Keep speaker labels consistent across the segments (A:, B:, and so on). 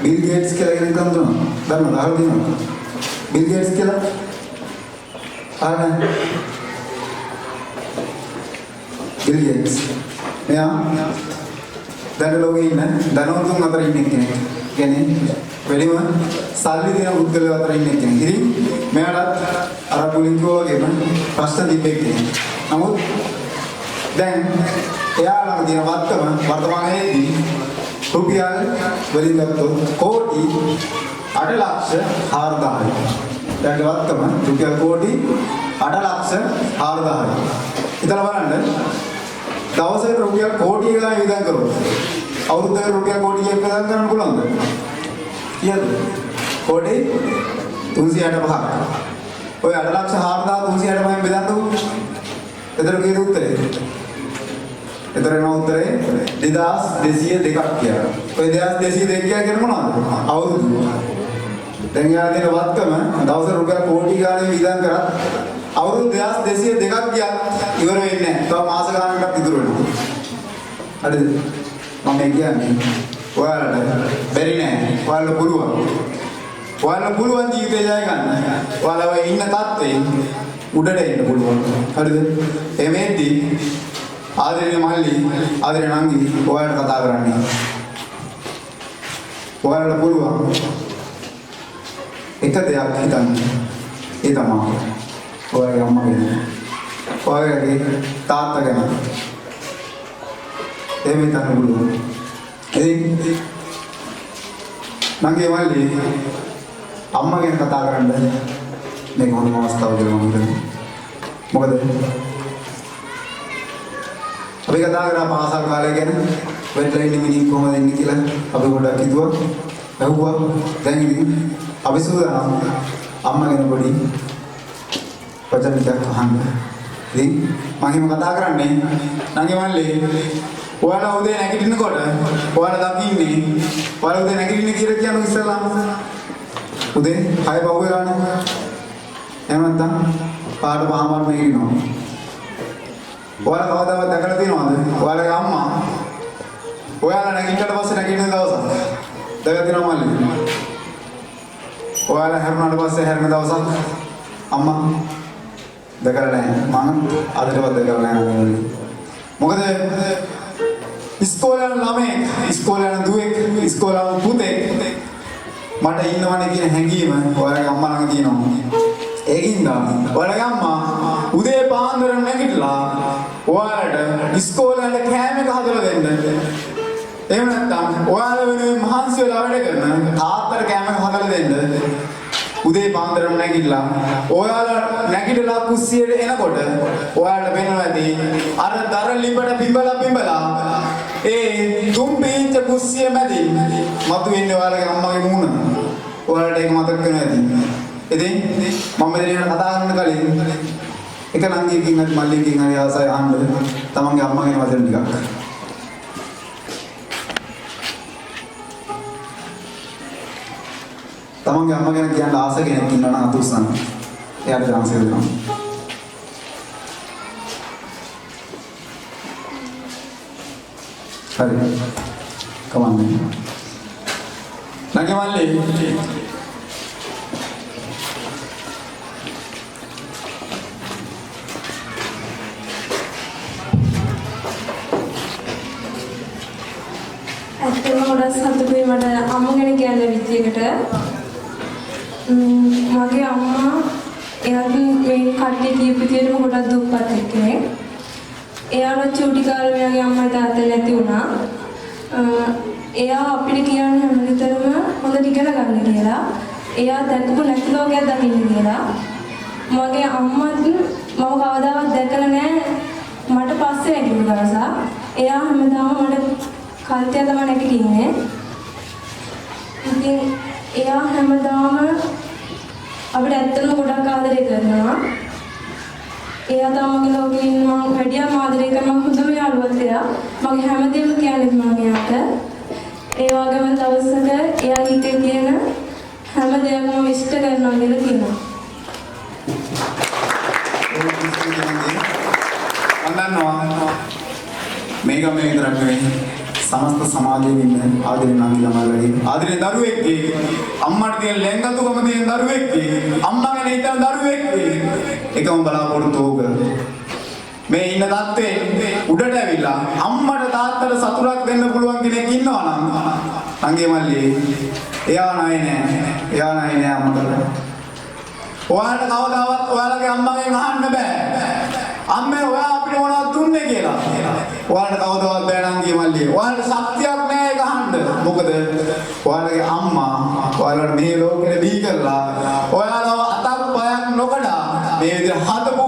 A: Bill Gates කියලා කෙනෙක් දන්නවද? දන්නවද? අහලා තියෙනවද? Bill Gates කියලා? අහලා නැහැ. Bill Gates. මෙයා දැන් ලෝකේ ඉන්න ධනවතුන් අතර ඉන්න කෙනෙක්. කියන්නේ වැඩිම සල්ලි දෙන පුද්ගලයෝ අතර ඉන්න කෙනෙක්. ඉතින් මෙයාට අර පුලින්කෝ වගේම ප්‍රශ්න දීපේ කෙනෙක්. නමුත් දැන් එයාලා දින වර්තමානයේදී රුපියල් වලින් ගත්තොත් කෝටි 8 ලක්ෂ 4000යි. දැන් වර්තමාන රුපියල් කෝටි 8 ලක්ෂ 4000යි. ඉතල බලන්න දවසකට රුපියල් කෝටි ගාන වියදම් කරොත් අවුරුද්දකට රුපියල් කෝටි කීයක් වියදම් කරන්න පුළුවන්ද? කීයද? කෝටි 365ක්. ඔය 8 ලක්ෂ 4365න් බෙදන්නකො. එතන කීයද උත්තරේ? එතන නෝ උත්තරේ 2202ක් කියලා. ඔය 2202 කියන්නේ මොනවද? අවුරුදු. දැන් යා දෙන වත්කම දවසට රුපියල් කෝටි ගානේ වියදම් කරත් අවුරුදු 2202ක් ගියත් ඉවර වෙන්නේ නැහැ. තව මාස ගානකට ඉතුරු වෙනවා. හරිද? මම කියන්නේ ඔයාලට බැරි නෑ. ඔයාලට පුළුවන්. ඔයාලට පුළුවන් ජීවිතය ජය ගන්න. ඔයාලා ඉන්න තත්ත්වයෙන් උඩට එන්න පුළුවන්. හරිද? එමෙද්දී ආදරණීය මල්ලි, ආදරණීය නංගි ඔයාලට කතා කරන්නේ. ඔයාලට පුළුවන් එක දෙයක් හිතන්න. ඒ තමයි ඔයාගේ අම්මා ගැන. ඔයාගේ තාත්තා ගැන. එහෙම හිතන්න පුළුවන්. ඉතින් නංගි මල්ලි අම්මා ගැන කතා කරන්න මේක හොඳම අවස්ථාව කියලා මම හිතනවා. මොකද අපි කතා කරා පාසල් කාලය ගැන වෙట్లా ඉන්න මිනිහ කොහමද ඉන්නේ කියලා අපි පොඩ්ඩක් හිතුවා. ඇහුවා. දැන් ඉතින් අපි සූදානම් අම්මා ගැන පොඩි වචන ටිකක් අහන්න. ඉතින් මම හිම කතා කරන්නේ නංගි මල්ලි ඔයාලා උදේ නැගිටිනකොට ඔයාලා දකින්නේ ඔයාලා උදේ නැගිටින්න කියලා කියනවා ඉස්සලා උදේ 6 පහු වෙලානේ එහෙම නැත්නම් පාට පහමාර නැගිටිනවා ඔයාලා කවදාවත් දැකලා තියෙනවද? ඔයාලගේ අම්මා ඔයාලා නැගිටින්න පස්සේ නැගිටින දවසක් දැකලා තියෙනවද මල්ලි? ඔයාලා හැරුණාට පස්සේ හැරෙන දවසක් අම්මා දැකලා නැහැ. මම අදටවත් දැකලා නැහැ. මොකද ඉස්කෝලේ යන ළමයි, ඉස්කෝලේ යන දුවෙක්, ඉස්කෝලේ යන පුතේ මට ඉන්නවනේ කියන හැඟීම ඔයාලගේ අම්මා ළඟ තියෙනවා. ඒකින්ද ඔයාලගේ අම්මා උදේ පාන්දර නැගිටලා ඔයාලට ඉස්කෝලේ යන කෑම එක හදලා දෙන්න. එහෙම නැත්නම් ඔයාලා වෙනුවෙන් මහන්සි වෙලා වැඩ කරන තාත්තට කෑම එක හදලා දෙන්න. උදේ පාන්දර නැගිටලා ඔයාලා නැගිටලා කුස්සියට එනකොට ඔයාලට වෙනවා ඇති අර දර ලිපට බිඹලා ඒ තුන් පීච්ච කුස්සිය මැදින් මතුවෙන්නේ ඔයාලගේ අම්මගේ මූණ. ඔයාලට ඒක මතක වෙනවා ඇති. ඉතින් මම දෙවියන් කතා කරන කලින් එක නංගියකින් හරි මල්ලියකින් හරි ආසයි අහන්න තමන්ගේ අම්මගේ වචන ටිකක්. තමන්ගේ අම්මා ගැන කියන්න ආස කෙනෙක් ඉන්නවා නම් අතුස්සන්න. එයාට chance එක දෙනවා. හරි. කමන්නේ. නංගි මල්ලි.
B: ඇත්තටම ගොඩක් සතුටුයි මට අම්මා ගැන කියන්න විදියකට. මගේ අම්මා එයාට මේ කට්ටිය කියපු විදියටම ගොඩක් දුප්පත් කෙනෙක්. එයාට චූටි කාලේ මෙයාගේ අම්මයි තාත්තයි නැති වුණා. එයා අපිට කියන්නේ හැම විතරම හොඳට ඉගෙන ගන්න කියලා. එයා දැකපු නැති ලෝකයක් දකින්න කියලා. මගේ අම්මත් මම කවදාවත් දැකලා නැහැ. මට පස්සේ නැගිටින දවසක් එයා හැමදාම මට කල්තිය තමයි නැගිටින්නේ. ඉතින් එයා හැමදාම අපිට ඇත්තටම ගොඩක් ආදරය කරනවා. එයා තමයි ලෝකේ ඉන්න මම වැඩියම ආදරය කරන මම හොඳම යාළුවෙක් එයා. මගේ හැමදේම කියන්නේ මම එයාට. ඒ වගේම දවසක එයා හිතේ තියෙන හැම දෙයක්ම ඉෂ්ට කරනවා කියලා කියනවා.
A: අන්නනවා මේක මේ විතරක් නෙවෙයි. समस्त समाजයේ ඉන්න ආදරේ නාමි ළමයිලගේ ආදරේ දරුවෙක්ගේ අම්මට තියෙන ලෙන්ගතුකම තියෙන දරුවෙක්ගේ අම්මා ගැන හිතන දරුවෙක්ගේ එකම බලාපොරොත්තු ඕක මේ ඉන්න තත්ත්වේ උඩට ඇවිල්ලා අම්මට තාත්තට සතුටක් දෙන්න පුළුවන් කෙනෙක් ඉන්නවා නම් අංගේ මල්ලි එයා නෑ අම්මට ඔයාලට කවදාවත් ඔයාලගේ අම්මගෙන් අහන්න බෑ අම්මේ ඔයා අපිට මොනවද දුන්නේ කියලා. ඔයාලට කවදාවත් බෑ නංගි මල්ලි. ඔයාලට ශක්තියක් නෑ ඒක අහන්න. මොකද ඔයාලගේ අම්මා ඔයාලට මේ ලෝකෙට බිහි කරලා ඔයාලව අතක් පයක් නොකඩා මේ විදිහට හදපු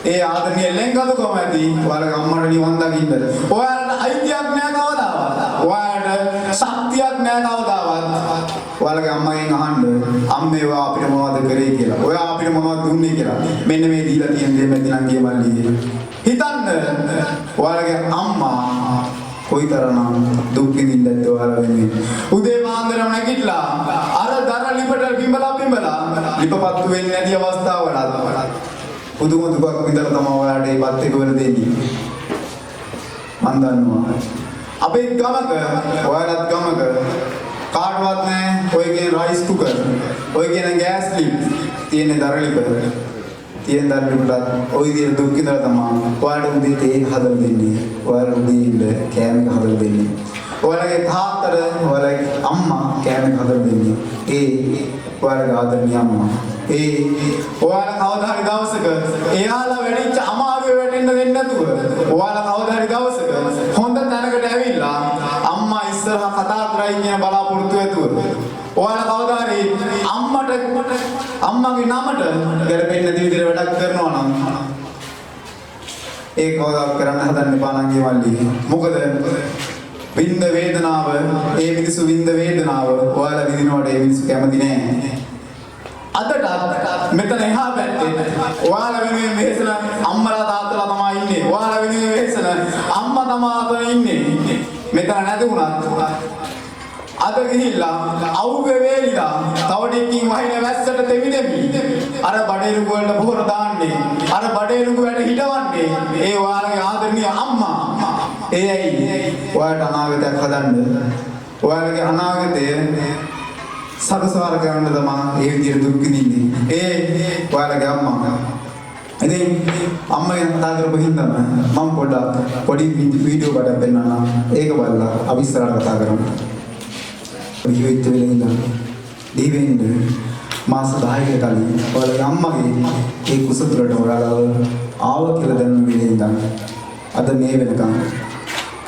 A: ඒ ආදරණීය ලෙන්ගතුකම ඇති ඔයාලගේ අම්මට නිවන් දකින්න. ඔයාලට අයිතියක් නෑ කවදාවත්. ඔයාලට ශක්තියක් නෑ කවදාවත්. ඔයාලගේ අම්මගෙන් අහන්න අම්මේ ඔයා අපිට මොනවද කරේ කියලා. ඔයා අපිට මොනවද දුන්නේ කියලා. මෙන්න මේ දීලා තියෙන දේ මැදින් නම් ගිය මල්ලි. හිතන්න ඔයාලගේ අම්මා කොයිතරම් දුක් විඳින්නද ඔයාලා වෙන්නේ. උදේ පාන්දරම නැගිටලා අර දර ලිපට බිඹලා ලිපපත්තු වෙන්නේ නැති අවස්ථාවලත් පුදුම දුකක් විඳලා තමයි ඔයාලට මේ පත් එක වල දෙන්නේ. මන් දන්නවා. අපේ ගමක ඔයාලත් ගමක කාටවත් නැහැ ඔය කියන රයිස් කුකර් ඔය කියන ගෑස් ලිප් තියෙන දරලිප තියෙන දරලිපට ඔය විදිහට දුක් විඳලා තමයි ඔයාලට උදේ තේ හදලා දෙන්නේ ඔයාලට උදේ ඉන්න කෑම එක හදලා දෙන්නේ ඔයාලගේ තාත්තට ඔයාලගේ අම්මා කෑම එක හදලා දෙන්නේ ඒ ඔයාලගේ ආදරණීය අම්මා ඒ ඔයාලා කවදා හරි දවසක එයාලා වැඩිච්ච අමාරුවේ වැටෙන්න දෙන්නේ නැතුව ඔයාලා කවදා හරි දවසක හොඳ තැනකට ඇවිල්ලා අම්මා ඉස්සරහා කතා කරයි කියන බලාපොරොත්තු ඇතුව ඔයාලා කවදා හරි අම්මගේ නමට ගැලපෙන්නේ නැති විදිහට වැඩක් කරනවා නම් ඒක කවදා කරන්න හදන්න එපා නංගි මල්ලි. මොකද විඳ වේදනාව ඒ මිනිස්සු විඳ වේදනාව ඔයාලා විඳිනවට ඒ මිනිස්සු කැමති නෑ. අදට මෙතන එහා පැත්තේ ඔයාලා වෙනුවෙන් වෙහෙසන අම්මලා තාත්තලා තමයි ඉන්නේ. ඔයාලා වෙනුවෙන් වෙහෙසන අම්මා තමයි අතන ඉන්නේ. මෙතන නැති වුණත් අද ගිහිල්ලා අවුගේ වේලිලා තව ටිකකින් වහින වැස්සට තෙමිදෙමි. අර බඩේරුග වලට පොහොර දාන්නේ. අර බඩේරුග වැඩ හිටවන්නේ. ඒ ඔයාලගේ ආදරණීය අම්මා. ඒ ඇයි ඔයාලට අනාගතයක් හදන්න. ඔයාලගේ අනාගතය සකසාර කරන්න තමයි ඒ විදිහට දුක් විඳින්නේ. ඒ ඔයාලගේ අම්මා. ඉතින් අම්මගෙන් කතා කරපු හින්දා මම පොඩි වීඩියෝ එකක් දෙන්නම්. ඒක බලලා අපි ඉස්සරහට කතා කරමු. ජීවිත වෙලෙ ඉඳන් දීවෙන්න මාස 10කට කලින් ඔයාලගේ අම්මගේ ඒ කුසතුරට ඔයාලව ආව කියලා දැනුම වෙලෙ ඉඳන් අද මේ වෙනකන්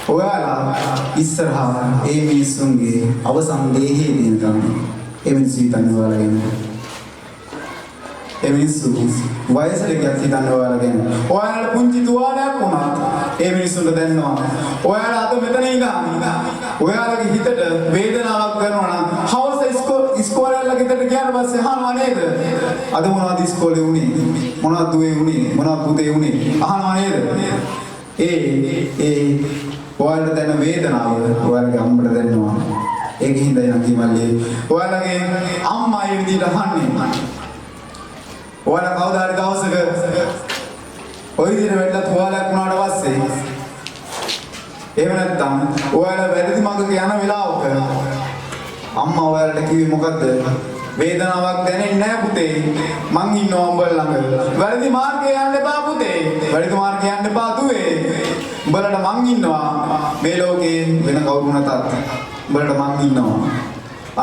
A: ඔයාලා ඉස්සරහා ඒ මිනිස්සුන්ගේ අවසන් දේහේ දිනකම් ඒ මිනිස්සු හිතන්නේ ඔයාලගෙන ඒ මිනිස්සු වයසට ගියත් හිතන්නේ ඔයාලගෙන ඔයාලට පුංචි තුවාලයක් වුණා ඒ මිනිස්සුන්ට දැනනවා ඔයාලා අද මෙතන ඉඳන් ඔයාලගේ හිතට වේදනාවක් කරනවා නම් හවස ඉස්කෝලේ ළඟට ගියාට පස්සේ අහනවා නේද අද මොනවද ඉස්කෝලේ උනේ මොනවද දුවේ උනේ මොනවද පුතේ උනේ අහනවා නේද ඒ ඔයාලට දැනෙන වේදනාව ඔයාලගේ අම්මට දැනෙනවා ඒකින්ද යන්ති මල්ලේ ඔයාලගේ අම්මා ඒ විදිහට අහන්නේ ඔයාලා කවදා හරි දවසක ඔය විදිහට වැටලා තුවාලයක් වුණාට පස්සේ එහෙම නැත්නම් ඔයාලා වැරදි මඟක යන වෙලාවක අම්මා ඔයාලට කිව්වේ මොකද්ද වේදනාවක් දැනෙන්නේ නැහැ පුතේ මං ඉන්නවා උඹලා ළඟ වැරදි මාර්ගේ යන්න එපා පුතේ වැරදි මාර්ගේ යන්න එපා දුවේ උඹලට මං ඉන්නවා මේ ලෝකේ වෙන කවුරු නැතත් උඹලට මං ඉන්නවා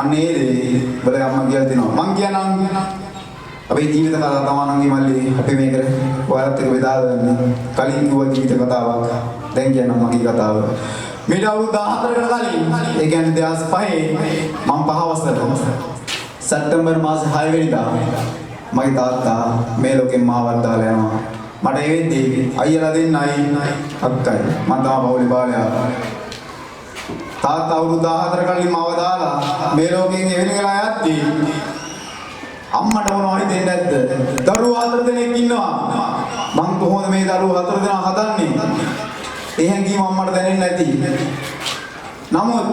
A: අන්න ඒ දේ උඹලා අම්මා කියලා දෙනවා මං කියනම් අපේ ජීවිත කතාව තමන්ගේ මල්ලේ අපි මේකට ඔයාලත් එක්ක බෙදා ගන්න කලින් කිව්ව ජීවිත කතාවක් දැන් කියනවා මගේ කතාව මේට අවුරුදු 14කට කලින් ඒ කියන්නේ 2005 මම 5 වසරේ සැප්තැම්බර් මාසේ 6 වෙනිදා මගේ තාත්තා මේ ලෝකෙන් මාවත් දාලා යනවා මට ඒ වෙද්දී අයියලා දෙන්නයි අක්කයි මම තමයි පවුලේ බාලයා තාත්තා අවුරුදු 14 කලින් මාව දාලා මේ ලෝකෙන් එවෙන ගලා යද්දී අම්මට මොනවද හිතෙන්නේ නැද්ද? දරුවෝ 4 දෙනෙක් ඉන්නවා. මං කොහොමද මේ දරුවෝ 4 දෙනා හදන්නේ? ඒ හැඟීම අම්මට දැනෙන්නේ නැති. නමුත්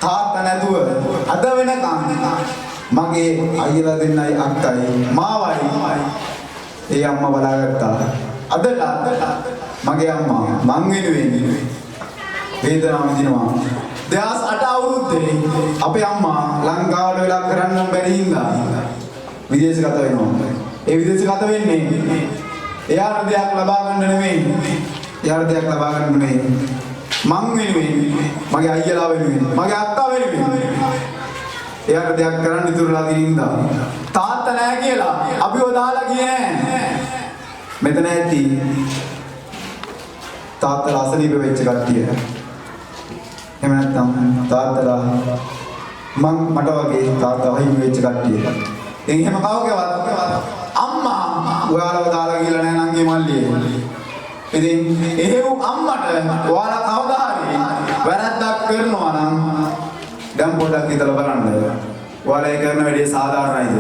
A: තාත්තා නැතුව අද වෙනකන් මගේ අයියලා දෙන්නයි අක්කයි මාවයි ඒ අම්මා බලාගත්තා. අදට මගේ අම්මා මං වෙනුවෙන් වේදනාව විඳිනවා. 2008 අවුරුද්දේ අපේ අම්මා ලංකාවට වෙලා කරන්න බැරි හින්දා විදේශගත වෙනවා. ඒ විදේශගත වෙන්නේ එයාට දෙයක් ලබා ගන්න නෙමෙයි. එයාට දෙයක් ලබා ගන්න නෙමෙයි. මං වෙනුවෙන්, මගේ අයියලා වෙනුවෙන්, මගේ අක්කා වෙනුවෙන් එයාට දෙයක් කරන්න ඉතුරුලා තියෙන හින්දා තාත්තා නැහැ කියලා අපිව දාලා ගියේ නැහැ. මෙතන ඇති තාත්තලා අසනීප වෙච්ච කට්ටිය. එහෙම නැත්නම් තාත්තලා මට වගේ තාත්තා වහිමි වෙච්ච කට්ටිය. ඉතින් එහෙම කවකවත් අම්මා ඔයාලව දාලා ගිහලා නැහැ නංගි මල්ලියේ. ඉතින් එහෙව් අම්මට ඔයාලා කවදා හරි වැරද්දක් කරනවා නම් දැන් පොඩ්ඩක් හිතලා බලන්න. ඔයාලා ඒ කරන වැඩේ සාධාරණයිද?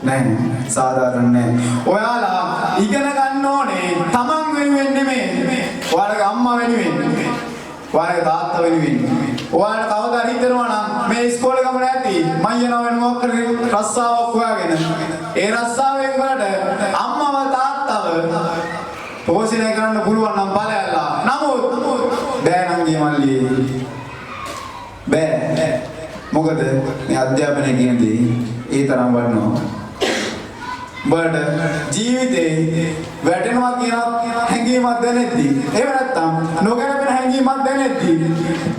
A: නැහැ. සාධාරණ නැහැ. ඔයාලා ඉගෙන ගන්න ඕනේ තමන් වෙනුවෙන් නෙමෙයි. ඔයාලගේ අම්මා වෙනුවෙන්. ඔයාලගේ තාත්තා වෙනුවෙන්. ඔයාලට කවදා හිතනවා නම් මේ ඉස්කෝලේ ගමන ඇති මම යනවා වෙන මොකක් කරේ රස්සාවක් හොයාගෙන. ඒ රස්සාවෙන් වලට අම්මව තාත්තව පෝෂණය කරන්න පුළුවන් නම් බලයල්ලා. නමුත් බෑ නංගි මල්ලි. බෑ. මොකද මේ අධ්‍යාපනය කියන දේ ඒ තරම් වටිනවා. බඩ ජීවිතේ වැටෙනවා කියන හැඟීමක් දැනෙද්දි එහෙම නැත්නම් නොගැලපෙන හැඟීමක් දැනෙද්දි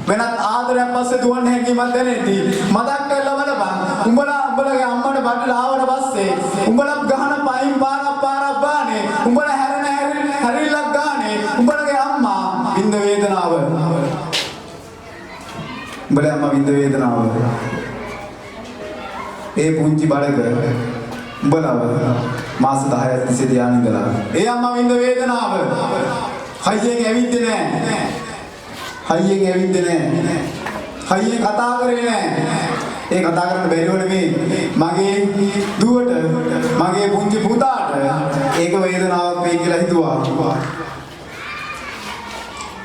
A: වෙනත් ආදරයක් පස්සේ දුවන්න හැඟීමක් දැනෙද්දි මතක් කරලා බලපන් උඹලගේ අම්මට බඩලා ආවට පස්සේ උඹලා ගහන පයින් පාරක් බානේ උඹලා හැරිලක් ගානේ උඹලගේ අම්මා විඳ වේදනාව උඹලගේ අම්මා විඳ වේදනාව ඒ පුංචි බඩක උඹලව මාස 10ක් තිස්සේ ධානය ඉඳලා ඒ අම්මා විඳ වේදනාව හයියෙන් ඇවිද්දේ නැහැ. හයියෙන් කතා කරේ නැහැ. ඒ කතා කරන්න බැරිව නෙමෙයි මගේ දුවට මගේ පුංචි පුතාට ඒක වේදනාවක් වෙයි කියලා හිතුවා.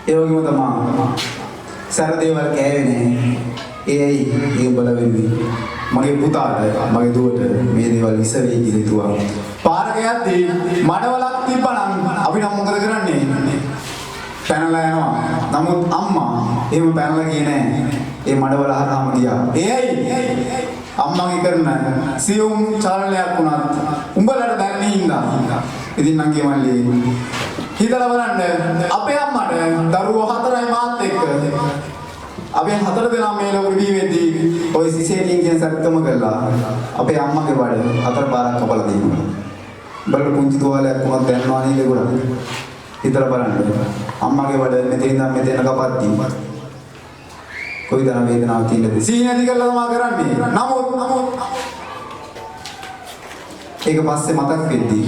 A: ඒ වගේම තමයි සරදේවල් කෑවේ නැහැ. ඒයි ඒ උඹලා වෙන්නේ මගේ පුතාට මගේ දුවට මේ දේවල් විස වෙයි කියලා හිතුවා. පාරක යද්දී මඩවලක් තිබ්බනම් පැනලා යනවා. නමුත් අම්මා එහෙම පැනලා ගියේ නෑ. ඒ මඩවල හරහාම ගියා. ඒයි අම්මගේ කරන සියුම් චලනයක් වුණත් උඹලට දැනෙන්නේ හින්දා. ඉතින් නංගි මල්ලි හිතලා බලන්න අපේ අම්මට දරුවෝ 4යි මාත් එක්ක අපි 4 දෙනා මේ ලෝකෙ දී වෙද්දී ඔය සිසේරියන් කියන සත්‍යම කළා. අපේ අම්මගේ බඩ 4 පාරක් කපලා දෙනවා. බලන්න පුංචි තුවාලයක් වුණත් දැනනවා නේද ගොඩක්. හිතලා බලන්න අම්මගේ බඩ මෙතෙන් ඉඳන් මෙතෙන් කපද්දී කොයිතරම් වේදනාවක් තියෙනවද? සීනදි කළා තමයි කරන්නේ. නමුත් ඒක පස්සේ මතක් වෙද්දී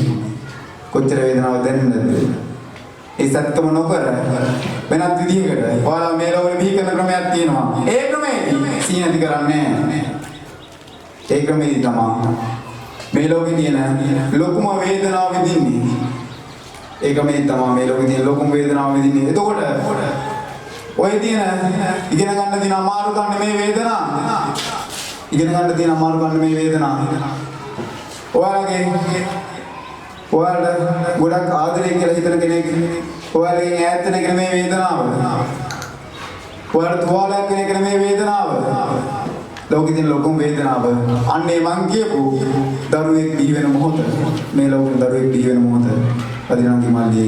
A: කොච්චර වේදනාවක් දැනෙන්නද? ඒ සත්‍යම නොකර වෙනත් විදිහකට ඔයාලා මේ ලෝකෙ බිහි කරන ක්‍රමයක් තියෙනවා. ඒ ක්‍රමයේදී සීනදි කරන්නේ නැහැ. ඒ ක්‍රමයේදී තමයි මේ ලෝකේ තියෙන ලොකුම වේදනාව විඳින්නේ. ඒ ක්‍රමයේදී තමයි මේ ලෝකේ තියෙන ලොකුම වේදනාව විඳින්නේ. එතකොට ඔය තියෙන ඉගෙන ගන්න තියෙන අමාරුකම් නෙමේ වේදනාව. ඉගෙන ගන්න තියෙන අමාරුකම් නෙමේ වේදනාව. ඔයාලට ගොඩක් ආදරේ කියලා හිතන කෙනෙක් ඔයාලගෙන් ඈත් වෙන එක නෙමේ වේදනාව. ඔයාලට තුවාලයක් වෙන එක නෙමේ වේදනාව. ලෝකෙ තියෙන ලොකුම වේදනාව අන්නේ මං කියපු දරුවෙක් දී වෙන මොහොත. මේ ලෝකෙ දරුවෙක් දී වෙන මොහොත. අදිනන්ති මල්ලි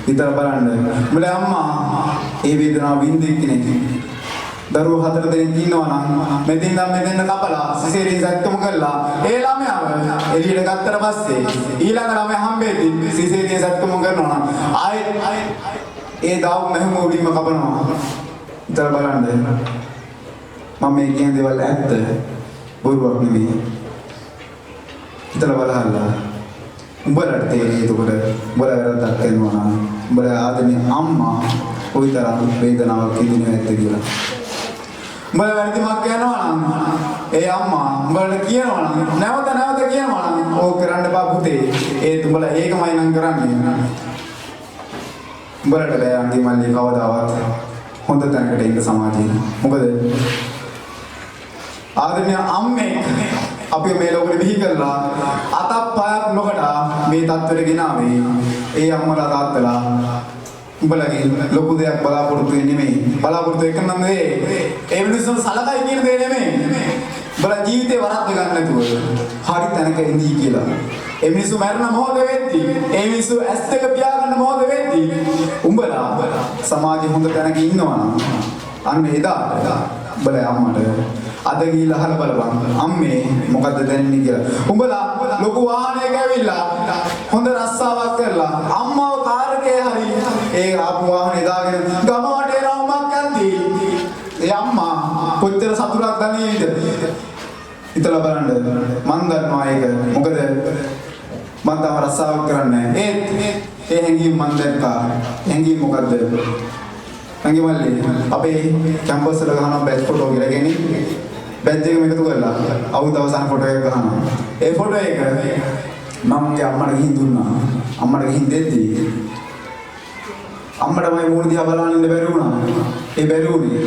A: හිතලා බලන්න. උඹේ අම්මා ඒ වේදනාව විඳින්න කෙනෙක්. දරුවෝ 4 දෙනෙක් ඉන්නවා නම් මෙතෙන් නම් මෙතෙන් කපලා සිසේරින් සැක්කම කරලා ඒ ළමයාව එළියට ගත්තට පස්සේ ඊළඟ ළමයා හම්බෙද්දි සිසේරින් සැක්කම කරනවා නම් ආයෙත් ඒ දාව මෙහෙම උඩින්ම කපනවා. හිතලා බලන්න. මම මේ කියන දේවල් ඇත්ත බොරුවක් නෙවෙයි. හිතලා බලහල්ලා. උඹලට තේරෙන්නේ එතකොට උඹලා වැරද්දක් කරනවා නම් උඹලා ආදරේ අම්මා කොයිතරම් වේදනාවක් විඳිනවද කියලා. උඹලා වැරදිමක් කරනවා නම් ඒ අම්මා උඹලට කියනවා නම් නැවත කියනවා නම් ඕක කරන්න බා පුතේ. ඒත් උඹලා ඒකමයි නම් කරන්නේ. උඹලට බෑ අන්ති මල්ලි කවදාවත් හොඳ තැනකට ඉන්න සමාජයේ. මොකද ආදරණීය අම්මේ අපි මේ ලෝකෙ බිහි කරලා අතක් පයක් නොකට මේ තත්ත්වෙට ගෙනාවේ ඒ අම්මලා තාත්තලා උඹලගේ ලොකු දෙයක් බලාපොරොත්තු වෙන්නේ නෙමෙයි. බලාපොරොත්තු එක නම් නෙවෙයි. ඒ මිනිස්සුන් සලකයි කියන දේ නෙමෙයි. උඹලා ජීවිතේ වරද්ද ගන්න නැතුව හරි තැනක ඉඳී කියලා. ඒ මිනිස්සු මරණ මොහොත වෙද්දී ඒ මිනිස්සු ඇස් දෙක පියාගන්න මොහොත වෙද්දී උඹලා සමාජයේ හොඳ තැනක ඉන්නවා නම් අන්න එදා උඹලා අම්මට අද ගිහිල්ලා අහලා බලපන් අම්මේ මොකද්ද දැනෙන්නේ කියලා. උඹලා ලොකු වාහනයක ඇවිල්ලා හොඳ රස්සාවක් කරලා අම්මව කාර් එකේ හරි ඒ ආපු වාහනේ දාගෙන ගම වටේ රවුමක් යද්දී ඒ අම්මා කොච්චර සතුටක් දැනෙයිද? හිතලා බලන්න. මන් දන්නවා ඒක. මොකද මන් තම රස්සාවක් කරන්නේ නැහැ. ඒ හැංගීම් මන් දැක්කා. හැංගීම් මොකද්ද? නංගි මල්ලි අපේ කැම්පස් වල ගහන බැච් ෆොටෝ කියලා කියන්නේ බැච් එකම එකතු කරලා අවුරුදු අවසන් ෆොටෝ එක ගහනවා. ඒ ෆොටෝ එක මම මගේ අම්මට ගිහින් දුන්නා. අම්මට ගිහින් දෙද්දී අම්මට මම මූණ දිහා බලන්න ඉන්න බැරි වුණා. ඒ බැරි වුණේ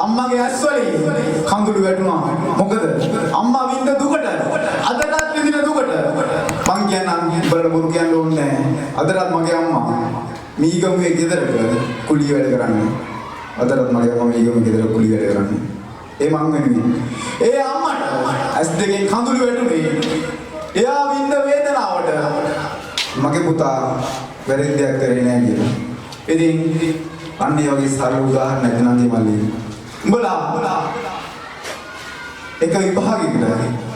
A: අම්මගේ ඇස් වලින් කඳුළු වැටුණා. මොකද අම්මා විඳ දුකට අදටත් විඳින දුකට මං කියන්නම් බලන්න බොරු කියන්න ඕනේ නැහැ. අදටත් මගේ අම්මා මීගමුවේ ගෙදරක කුලිය වැඩ කරන්නේ. අදටත් මගේ අම්මා මීගමුවේ ගෙදර කුලිය වැඩ කරන්නේ. ඒ මං වෙනුවෙන්. ඒ අම්මට ඇස් දෙකෙන් කඳුළු වැටුනේ. එයා විඳ වේදනාවට මගේ පුතා වැරදි දෙයක් කරේ නෑ කියලා. ඉතින් අන්නේ වගේ සරල උදාහරණයක් නංගි මල්ලි. උඹලා එක විභාගයකට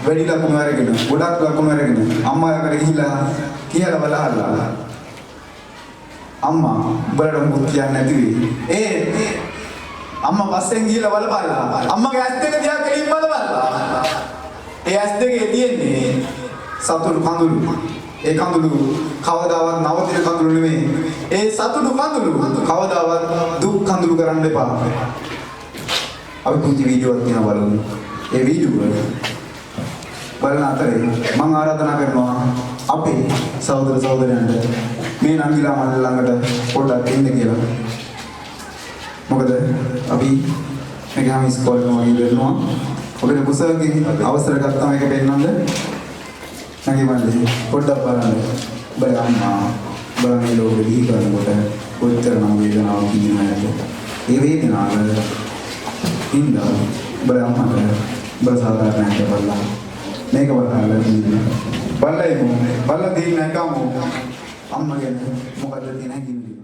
A: වැඩි ලකුණු අරගෙන ගොඩක් ලකුණු අරගෙන අම්මා ළඟට ගිහිල්ලා කියලා බලහල්ලා අම්මා උඹලට මොකද කියන්නේ නැති වෙයි. ඒ අම්මා පස්සෙන් ගිහිල්ලා බලපල්ලා. අම්මගේ ඇස් දෙක දිහා කෙලින් බලපල්ලා. ඒ ඇස් දෙකේ තියෙන්නේ සතුටු කඳුළු. ඒ කඳුළු කවදාවත් නවතින කඳුළු නෙමෙයි. ඒ සතුටු කඳුළු කවදාවත් දුක් කඳුළු කරන්න එපා. අපි පුංචි වීඩියෝ එකක් තියෙනවා බලමු. ඒ වීඩියෝ බලන අතරේ මම ආරාධනා කරනවා අපේ සහෝදර සහෝදරයන්ට මේ නංගිලා මල්ල ළඟට පොඩ්ඩක් එන්න කියලා. මොකද අපි මේකම ඉස්කෝලේ වගේ දෙන්නවා. ඔබේ කුසලකින් අවසර ගත්තම එක පෙන්නන්නද? නංගි මල්ලි පොඩ්ඩක් බලන්න. බලන්න මේ ලෝකෙ දී කරනකොට කොච්චර නම් වේදනාවක් තියෙනවද? ඒ වේදනාව හින්දා බ්‍රහ්මක බසාදාරණයක් බලලා මේක වහලා තියෙනවා. බලලා ඉමු. බලලා තියෙන එකම අම්මගෙන මොකද තියෙන කිව්වේ?